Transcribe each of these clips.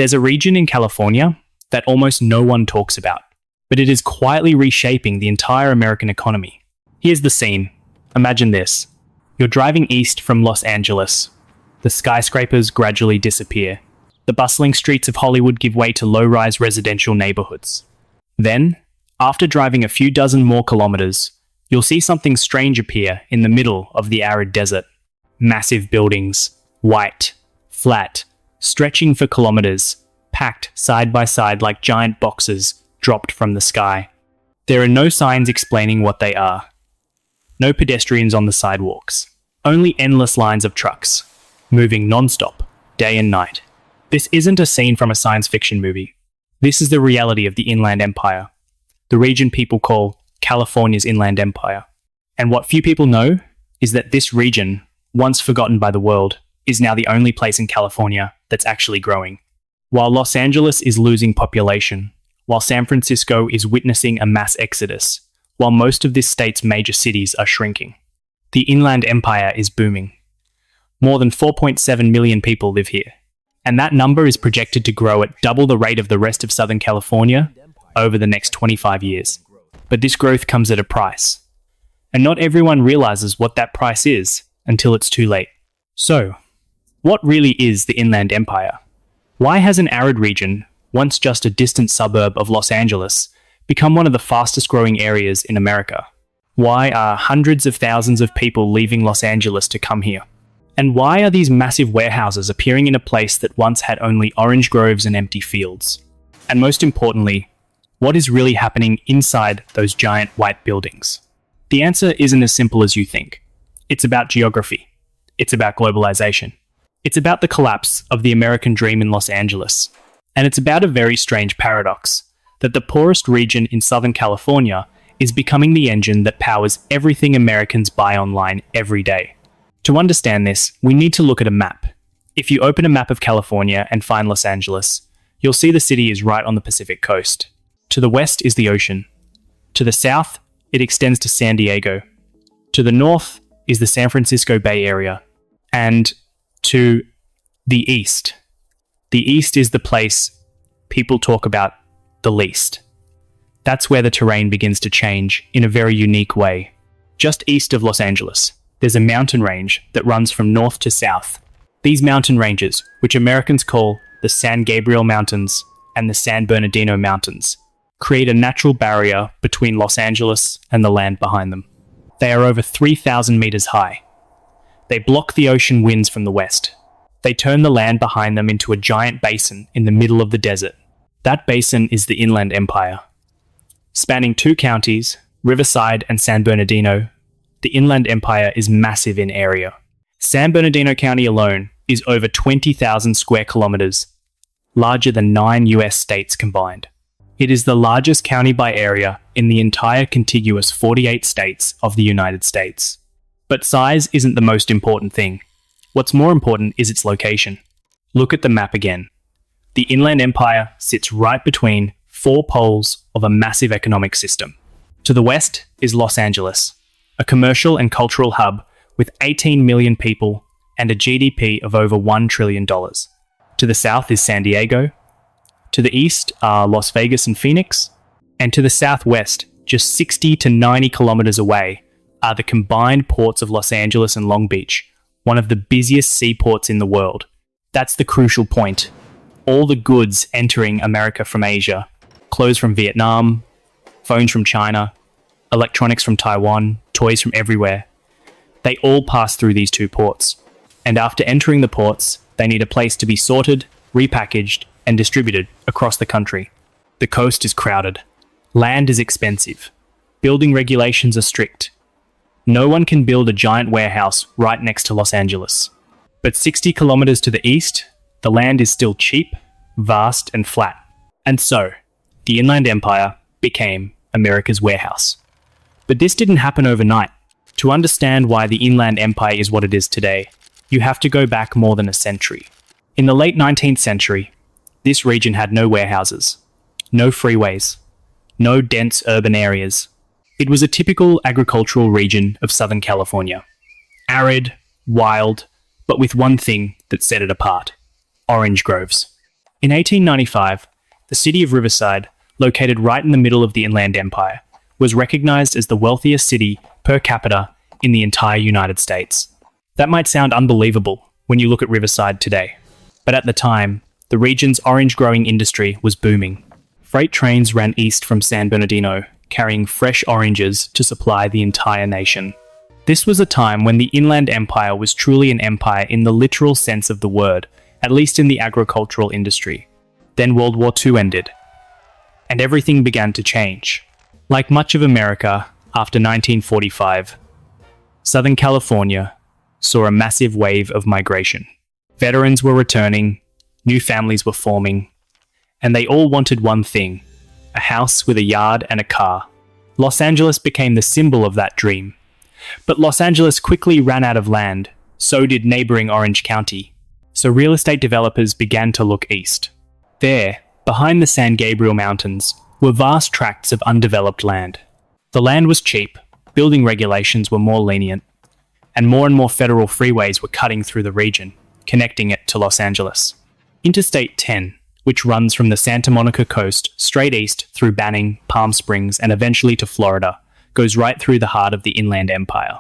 There's a region in California that almost no one talks about, but it is quietly reshaping the entire American economy. Here's the scene. Imagine this. You're driving east from Los Angeles. The skyscrapers gradually disappear. The bustling streets of Hollywood give way to low-rise residential neighborhoods. Then, after driving a few dozen more kilometers, you'll see something strange appear in the middle of the arid desert. Massive buildings, white, flat, stretching for kilometers, packed side by side like giant boxes dropped from the sky. There are no signs explaining what they are. No pedestrians on the sidewalks. Only endless lines of trucks, moving non-stop, day and night. This isn't a scene from a science fiction movie. This is the reality of the Inland Empire, the region people call California's Inland Empire. And what few people know is that this region, once forgotten by the world, is now the only place in California that's actually growing. While Los Angeles is losing population, while San Francisco is witnessing a mass exodus, while most of this state's major cities are shrinking, the Inland Empire is booming. More than 4.7 million people live here, and that number is projected to grow at double the rate of the rest of Southern California over the next 25 years. But this growth comes at a price, and not everyone realizes what that price is until it's too late. So, what really is the Inland Empire? Why has an arid region, once just a distant suburb of Los Angeles, become one of the fastest growing areas in America? Why are hundreds of thousands of people leaving Los Angeles to come here? And why are these massive warehouses appearing in a place that once had only orange groves and empty fields? And most importantly, what is really happening inside those giant white buildings? The answer isn't as simple as you think. It's about geography. It's about globalization. It's about the collapse of the American dream in Los Angeles. And it's about a very strange paradox, that the poorest region in Southern California is becoming the engine that powers everything Americans buy online every day. To understand this, we need to look at a map. If you open a map of California and find Los Angeles, you'll see the city is right on the Pacific coast. To the west is the ocean. To the south, it extends to San Diego. To the north is the San Francisco Bay Area. And to the east is the place people talk about the least. That's where the terrain begins to change in a very unique way. Just east of Los Angeles, there's a mountain range that runs from north to south. These mountain ranges, which Americans call the San Gabriel Mountains and the San Bernardino Mountains, create a natural barrier between Los Angeles and the land behind them. They are over 3,000 meters high. They block the ocean winds from the west. They turn the land behind them into a giant basin in the middle of the desert. That basin is the Inland Empire. Spanning two counties, Riverside and San Bernardino, the Inland Empire is massive in area. San Bernardino County alone is over 20,000 square kilometers, larger than 9 US states combined. It is the largest county by area in the entire contiguous 48 states of the United States. But size isn't the most important thing. What's more important is its location. Look at the map again. The Inland Empire sits right between 4 poles of a massive economic system. To the west is Los Angeles, a commercial and cultural hub with 18 million people and a GDP of over $1 trillion. To the south is San Diego. To the east are Las Vegas and Phoenix. And to the southwest, just 60 to 90 kilometers away, are the combined ports of Los Angeles and Long Beach, one of the busiest seaports in the world. That's the crucial point. All the goods entering America from Asia, clothes from Vietnam, phones from China, electronics from Taiwan, toys from everywhere, they all pass through these 2 ports. And after entering the ports, they need a place to be sorted, repackaged, and distributed across the country. The coast is crowded. Land is expensive. Building regulations are strict. No one can build a giant warehouse right next to Los Angeles. But 60 kilometers to the east, the land is still cheap, vast, and flat. And so, the Inland Empire became America's warehouse. But this didn't happen overnight. To understand why the Inland Empire is what it is today, you have to go back more than a century. In the late 19th century, this region had no warehouses, no freeways, no dense urban areas. It was a typical agricultural region of Southern California. Arid, wild, but with one thing that set it apart: orange groves. In 1895, the city of Riverside, located right in the middle of the Inland Empire, was recognized as the wealthiest city per capita in the entire United States. That might sound unbelievable when you look at Riverside today, but at the time, the region's orange growing industry was booming. Freight trains ran east from San Bernardino, carrying fresh oranges to supply the entire nation. This was a time when the Inland Empire was truly an empire in the literal sense of the word, at least in the agricultural industry. Then World War II ended, and everything began to change. Like much of America after 1945, Southern California saw a massive wave of migration. Veterans were returning, new families were forming, and they all wanted one thing: a house with a yard and a car. Los Angeles became the symbol of that dream. But Los Angeles quickly ran out of land, so did neighboring Orange County. So real estate developers began to look east. There, behind the San Gabriel Mountains, were vast tracts of undeveloped land. The land was cheap, building regulations were more lenient, and more federal freeways were cutting through the region, connecting it to Los Angeles. Interstate 10, which runs from the Santa Monica coast straight east through Banning, Palm Springs, and eventually to Florida, goes right through the heart of the Inland Empire.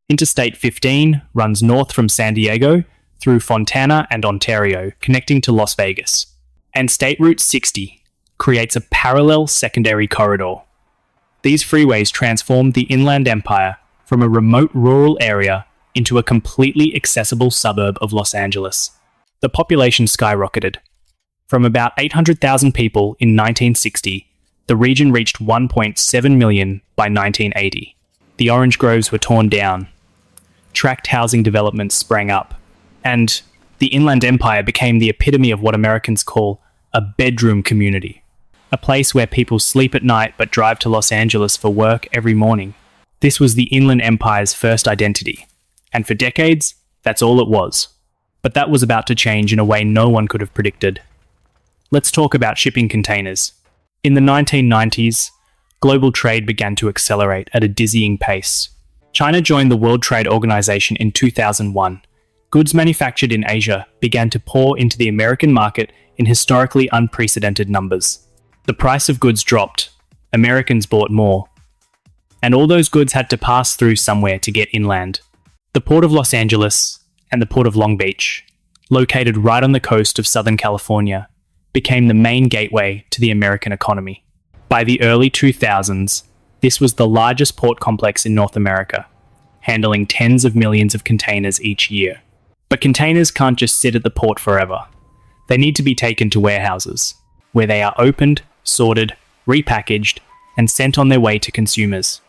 Interstate 15 runs north from San Diego through Fontana and Ontario, connecting to Las Vegas. And State Route 60 creates a parallel secondary corridor. These freeways transformed the Inland Empire from a remote rural area into a completely accessible suburb of Los Angeles. The population skyrocketed. From about 800,000 people in 1960, the region reached 1.7 million by 1980. The orange groves were torn down. Tract housing developments sprang up. And the Inland Empire became the epitome of what Americans call a bedroom community. A place where people sleep at night but drive to Los Angeles for work every morning. This was the Inland Empire's first identity. And for decades, that's all it was. But that was about to change in a way no one could have predicted. Let's talk about shipping containers. In the 1990s, global trade began to accelerate at a dizzying pace. China joined the World Trade Organization in 2001. Goods manufactured in Asia began to pour into the American market in historically unprecedented numbers. The price of goods dropped. Americans bought more. And all those goods had to pass through somewhere to get inland. The Port of Los Angeles and the Port of Long Beach, located right on the coast of Southern California, became the main gateway to the American economy. By the early 2000s, this was the largest port complex in North America, handling tens of millions of containers each year. But containers can't just sit at the port forever. They need to be taken to warehouses, where they are opened, sorted, repackaged, and sent on their way to consumers.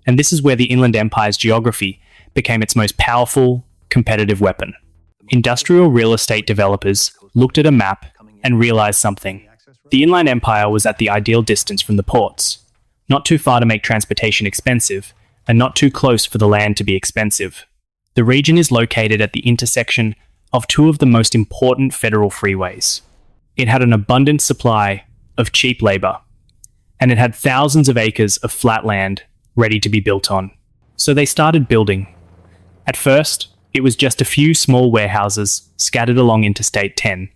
And this is where the Inland Empire's geography became its most powerful, competitive weapon. Industrial real estate developers looked at a map and realized something. The Inland Empire was at the ideal distance from the ports, not too far to make transportation expensive, and not too close for the land to be expensive. The region is located at the intersection of two of the most important federal freeways. It had an abundant supply of cheap labor, and it had thousands of acres of flat land ready to be built on. So they started building. At first, it was just a few small warehouses scattered along Interstate 10.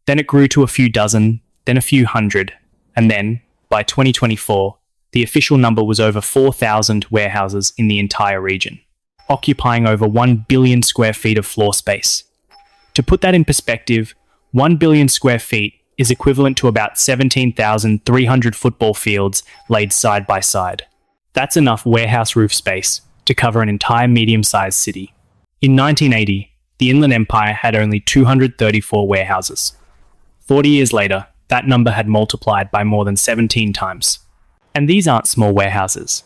Then it grew to a few dozen, then a few hundred, and then, by 2024, the official number was over 4,000 warehouses in the entire region, occupying over 1 billion square feet of floor space. To put that in perspective, 1 billion square feet is equivalent to about 17,300 football fields laid side by side. That's enough warehouse roof space to cover an entire medium-sized city. In 1980, the Inland Empire had only 234 warehouses. 40 years later, that number had multiplied by more than 17 times. And these aren't small warehouses.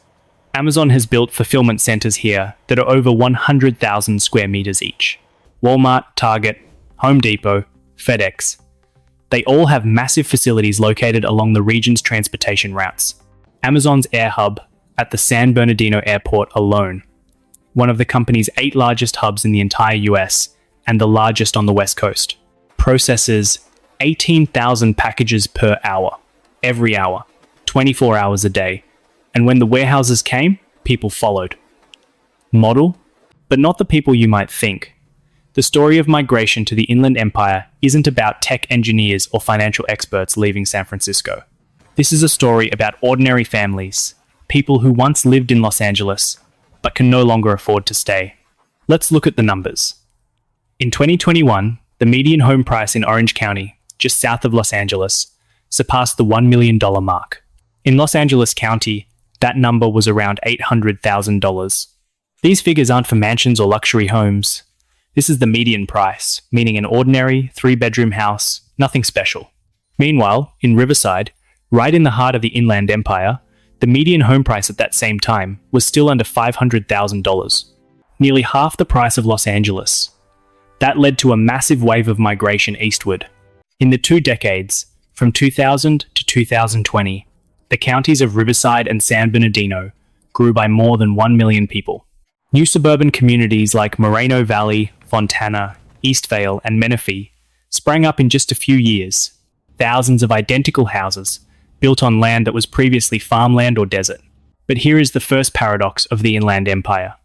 Amazon has built fulfillment centers here that are over 100,000 square meters each. Walmart, Target, Home Depot, FedEx. They all have massive facilities located along the region's transportation routes. Amazon's air hub at the San Bernardino Airport alone, one of the company's 8 largest hubs in the entire US and the largest on the West Coast, processes 18,000 packages per hour, every hour, 24 hours a day. And when the warehouses came, people followed. Model, but not the people you might think. The story of migration to the Inland Empire isn't about tech engineers or financial experts leaving San Francisco. This is a story about ordinary families, people who once lived in Los Angeles, but can no longer afford to stay. Let's look at the numbers. In 2021, the median home price in Orange County, just south of Los Angeles, surpassed the $1 million mark. In Los Angeles County, that number was around $800,000. These figures aren't for mansions or luxury homes. This is the median price, meaning an ordinary 3-bedroom house, nothing special. Meanwhile, in Riverside, right in the heart of the Inland Empire, the median home price at that same time was still under $500,000, nearly half the price of Los Angeles. That led to a massive wave of migration eastward. In the 2 decades, from 2000 to 2020, the counties of Riverside and San Bernardino grew by more than 1 million people. New suburban communities like Moreno Valley, Fontana, Eastvale, and Menifee sprang up in just a few years. Thousands of identical houses built on land that was previously farmland or desert. But here is the first paradox of the Inland Empire.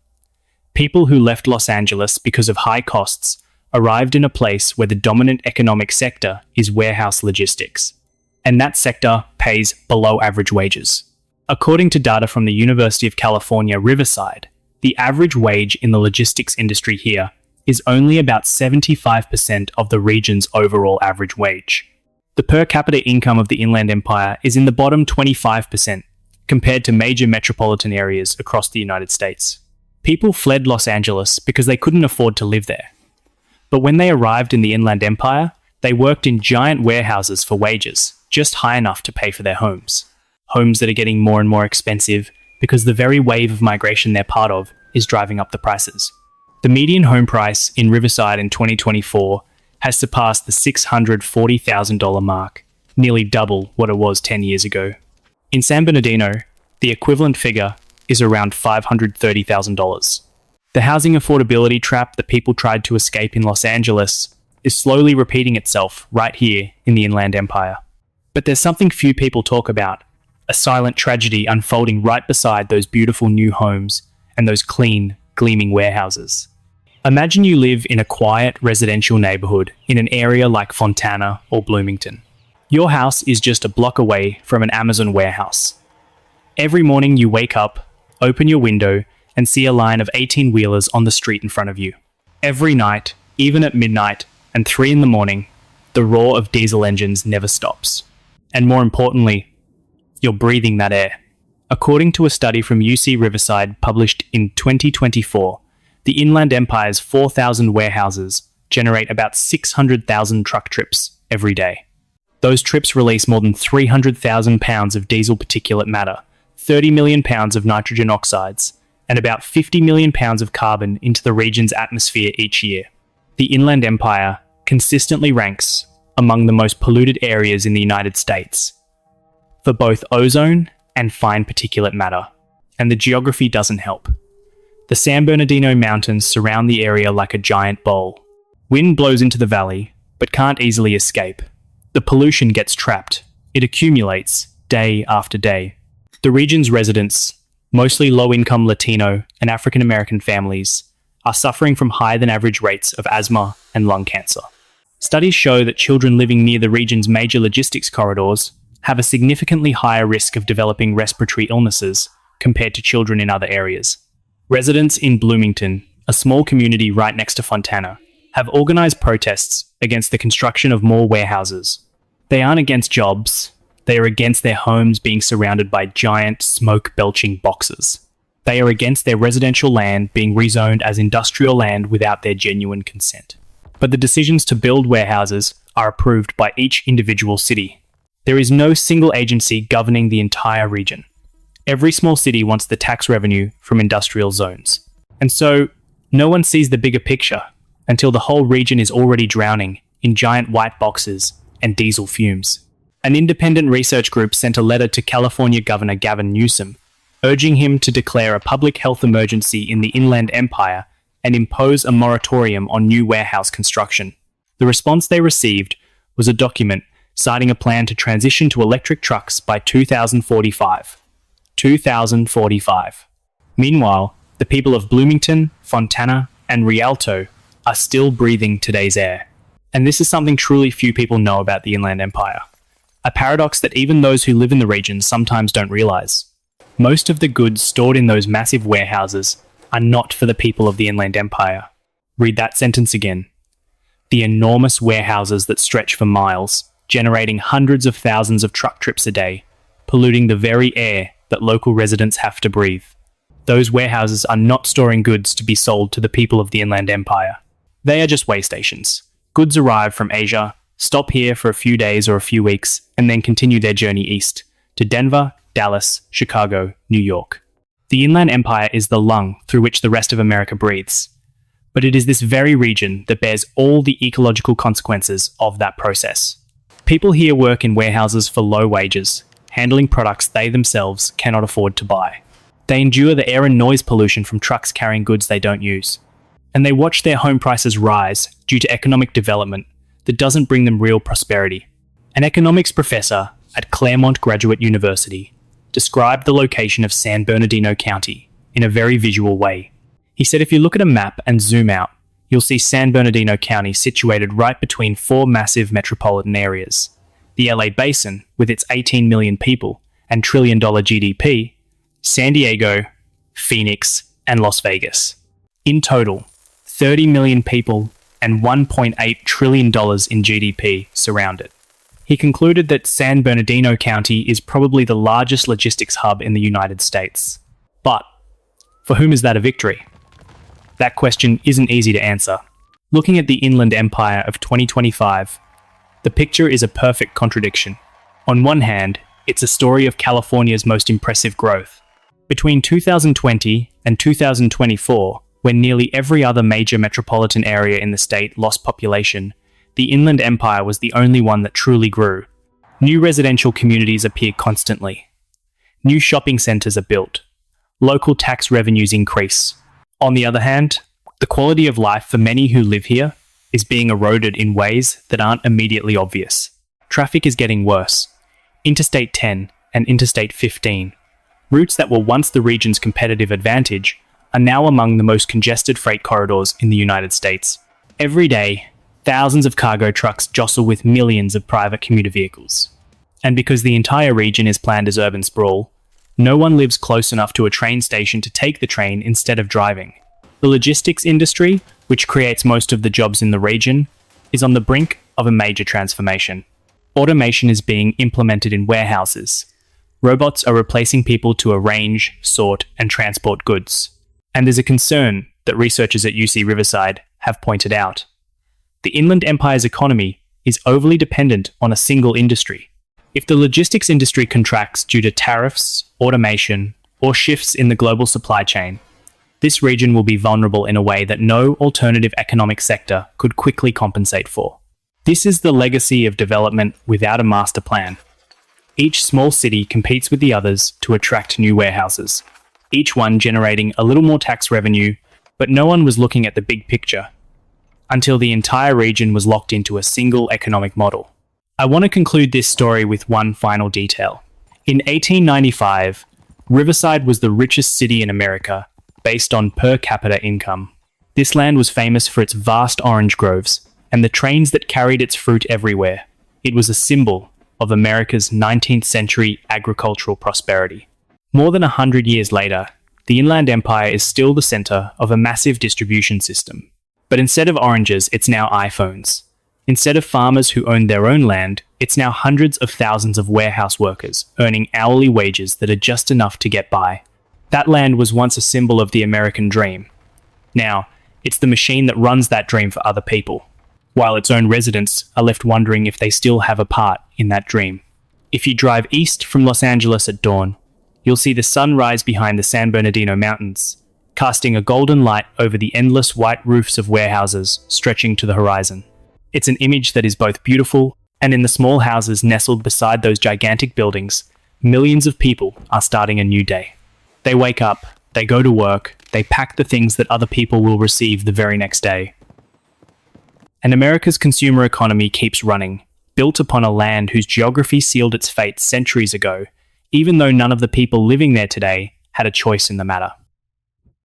People who left Los Angeles because of high costs arrived in a place where the dominant economic sector is warehouse logistics, and that sector pays below average wages. According to data from the University of California, Riverside, the average wage in the logistics industry here is only about 75% of the region's overall average wage. The per capita income of the Inland Empire is in the bottom 25% compared to major metropolitan areas across the United States. People fled Los Angeles because they couldn't afford to live there. But when they arrived in the Inland Empire, they worked in giant warehouses for wages, just high enough to pay for their homes. Homes that are getting more and more expensive because the very wave of migration they're part of is driving up the prices. The median home price in Riverside in 2024 has surpassed the $640,000 mark, nearly double what it was 10 years ago. In San Bernardino, the equivalent figure is around $530,000. The housing affordability trap that people tried to escape in Los Angeles is slowly repeating itself right here in the Inland Empire. But there's something few people talk about, a silent tragedy unfolding right beside those beautiful new homes and those clean, gleaming warehouses. Imagine you live in a quiet residential neighborhood in an area like Fontana or Bloomington. Your house is just a block away from an Amazon warehouse. Every morning you wake up, open your window, and see a line of 18-wheelers on the street in front of you. Every night, even at midnight and 3 in the morning, the roar of diesel engines never stops. And more importantly, you're breathing that air. According to a study from UC Riverside published in 2024, the Inland Empire's 4,000 warehouses generate about 600,000 truck trips every day. Those trips release more than 300,000 pounds of diesel particulate matter, 30 million pounds of nitrogen oxides, and about 50 million pounds of carbon into the region's atmosphere each year. The Inland Empire consistently ranks among the most polluted areas in the United States for both ozone and fine particulate matter, and the geography doesn't help. The San Bernardino Mountains surround the area like a giant bowl. Wind blows into the valley, but can't easily escape. The pollution gets trapped. It accumulates day after day. The region's residents, mostly low-income Latino and African American families, are suffering from higher than average rates of asthma and lung cancer. Studies show that children living near the region's major logistics corridors have a significantly higher risk of developing respiratory illnesses compared to children in other areas. Residents in Bloomington, a small community right next to Fontana, have organized protests against the construction of more warehouses. They aren't against jobs. They are against their homes being surrounded by giant, smoke-belching boxes. They are against their residential land being rezoned as industrial land without their genuine consent. But the decisions to build warehouses are approved by each individual city. There is no single agency governing the entire region. Every small city wants the tax revenue from industrial zones. And so, no one sees the bigger picture until the whole region is already drowning in giant white boxes and diesel fumes. An independent research group sent a letter to California Governor Gavin Newsom, urging him to declare a public health emergency in the Inland Empire and impose a moratorium on new warehouse construction. The response they received was a document citing a plan to transition to electric trucks by 2045. 2045. Meanwhile, the people of Bloomington, Fontana, and Rialto are still breathing today's air. And this is something truly few people know about the Inland Empire. A paradox that even those who live in the region sometimes don't realize. Most of the goods stored in those massive warehouses are not for the people of the Inland Empire. Read that sentence again. The enormous warehouses that stretch for miles, generating hundreds of thousands of truck trips a day, polluting the very air that local residents have to breathe. Those warehouses are not storing goods to be sold to the people of the Inland Empire. They are just way stations. Goods arrive from Asia, stop here for a few days or a few weeks, and then continue their journey east to Denver, Dallas, Chicago, New York. The Inland Empire is the lung through which the rest of America breathes. But it is this very region that bears all the ecological consequences of that process. People here work in warehouses for low wages, handling products they themselves cannot afford to buy. They endure the air and noise pollution from trucks carrying goods they don't use. And they watch their home prices rise due to economic development that doesn't bring them real prosperity. An economics professor at Claremont Graduate University described the location of San Bernardino County in a very visual way. He said if you look at a map and zoom out, you'll see San Bernardino County situated right between four massive metropolitan areas. The LA Basin, with its 18 million people and trillion-dollar GDP, San Diego, Phoenix, and Las Vegas. In total, 30 million people and $1.8 trillion in GDP surround it. He concluded that San Bernardino County is probably the largest logistics hub in the United States. But for whom is that a victory? That question isn't easy to answer. Looking at the Inland Empire of 2025, the picture is a perfect contradiction. On one hand, it's a story of California's most impressive growth. Between 2020 and 2024, when nearly every other major metropolitan area in the state lost population, the Inland Empire was the only one that truly grew. New residential communities appear constantly. New shopping centres are built. Local tax revenues increase. On the other hand, the quality of life for many who live here is being eroded in ways that aren't immediately obvious. Traffic is getting worse. Interstate 10 and Interstate 15, routes that were once the region's competitive advantage, are now among the most congested freight corridors in the United States. Every day, thousands of cargo trucks jostle with millions of private commuter vehicles. And because the entire region is planned as urban sprawl, no one lives close enough to a train station to take the train instead of driving. The logistics industry, which creates most of the jobs in the region, is on the brink of a major transformation. Automation is being implemented in warehouses. Robots are replacing people to arrange, sort, and transport goods. And there's a concern that researchers at UC Riverside have pointed out. The Inland Empire's economy is overly dependent on a single industry. If the logistics industry contracts due to tariffs, automation, or shifts in the global supply chain, this region will be vulnerable in a way that no alternative economic sector could quickly compensate for. This is the legacy of development without a master plan. Each small city competes with the others to attract new warehouses, each one generating a little more tax revenue, but no one was looking at the big picture until the entire region was locked into a single economic model. I want to conclude this story with one final detail. In 1895, Riverside was the richest city in America based on per capita income. This land was famous for its vast orange groves and the trains that carried its fruit everywhere. It was a symbol of America's 19th century agricultural prosperity. More than 100 years later, the Inland Empire is still the center of a massive distribution system. But instead of oranges, it's now iPhones. Instead of farmers who own their own land, it's now hundreds of thousands of warehouse workers earning hourly wages that are just enough to get by. That land was once a symbol of the American dream. Now, it's the machine that runs that dream for other people, while its own residents are left wondering if they still have a part in that dream. If you drive east from Los Angeles at dawn, you'll see the sun rise behind the San Bernardino Mountains, casting a golden light over the endless white roofs of warehouses stretching to the horizon. It's an image that is both beautiful, and in the small houses nestled beside those gigantic buildings, millions of people are starting a new day. They wake up, they go to work, they pack the things that other people will receive the very next day. And America's consumer economy keeps running, built upon a land whose geography sealed its fate centuries ago, even though none of the people living there today had a choice in the matter.